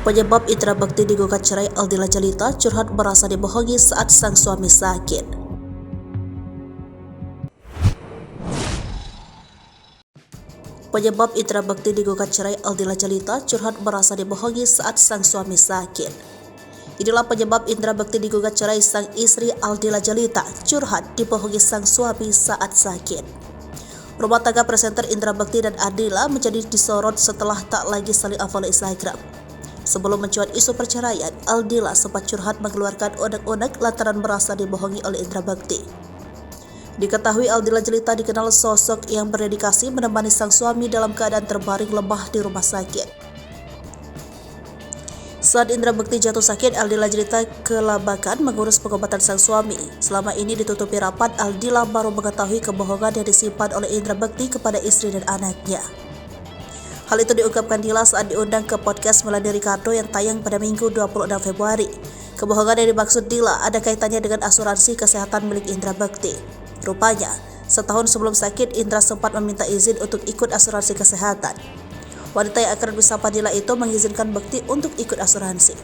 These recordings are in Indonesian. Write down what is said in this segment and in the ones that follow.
Penyebab Indra Bekti digugat cerai Aldila Jelita, curhat merasa dibohongi saat sang suami sakit. Penyebab Indra Bekti digugat cerai Aldila Jelita, curhat merasa dibohongi saat sang suami sakit. Inilah penyebab Indra Bekti digugat cerai sang istri Aldila Jelita, curhat dibohongi sang suami saat sakit. Rumah tangga presenter Indra Bekti dan Aldila menjadi disorot setelah tak lagi saling unfollow Instagram. Sebelum mencuat isu perceraian, Aldila sempat curhat mengeluarkan unek-unek lantaran merasa dibohongi oleh Indra Bekti. Diketahui Aldila Jelita dikenal sosok yang berdedikasi menemani sang suami dalam keadaan terbaring lemah di rumah sakit. Saat Indra Bekti jatuh sakit, Aldila Jelita kelabakan mengurus pengobatan sang suami. Selama ini ditutupi rapat, Aldila baru mengetahui kebohongan yang disimpan oleh Indra Bekti kepada istri dan anaknya. Hal itu diungkapkan Dila saat diundang ke podcast Melani Ricardo yang tayang pada Minggu 26 Februari. Kebohongan yang dimaksud Dila ada kaitannya dengan asuransi kesehatan milik Indra Bekti. Rupanya, setahun sebelum sakit, Indra sempat meminta izin untuk ikut asuransi kesehatan. Wanita yang akrab disapa Dila itu mengizinkan Bekti untuk ikut asuransi.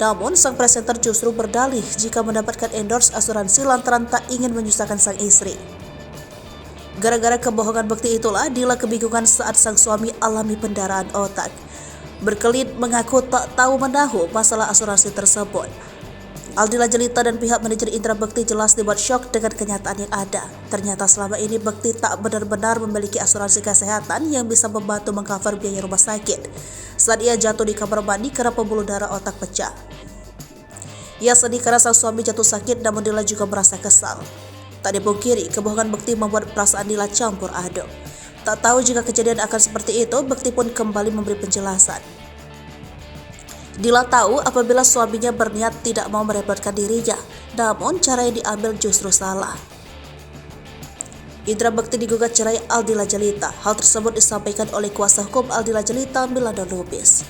Namun, sang presenter justru berdalih jika mendapatkan endorse asuransi lantaran tak ingin menyusahkan sang istri. Gara-gara kebohongan Bekti itulah Dila kebingungan saat sang suami alami pendarahan otak. Berkelit mengaku tak tahu menahu masalah asuransi tersebut. Aldila Jelita dan pihak manajer Indra Bekti jelas dibuat syok dengan kenyataan yang ada. Ternyata selama ini Bekti tak benar-benar memiliki asuransi kesehatan yang bisa membantu mengcover biaya rumah sakit saat ia jatuh di kamar mandi karena pembuluh darah otak pecah. Ia sedih karena sang suami jatuh sakit, namun Dila juga merasa kesal. Tak dipungkiri, kebohongan Bekti membuat perasaan Dila campur aduk. Tak tahu jika kejadian akan seperti itu, Bekti pun kembali memberi penjelasan. Dila tahu apabila suaminya berniat tidak mau merepotkan dirinya, namun cara yang diambil justru salah. Indra Bekti digugat cerai Aldila Jelita. Hal tersebut disampaikan oleh kuasa hukum Aldila Jelita, Milana Lubis.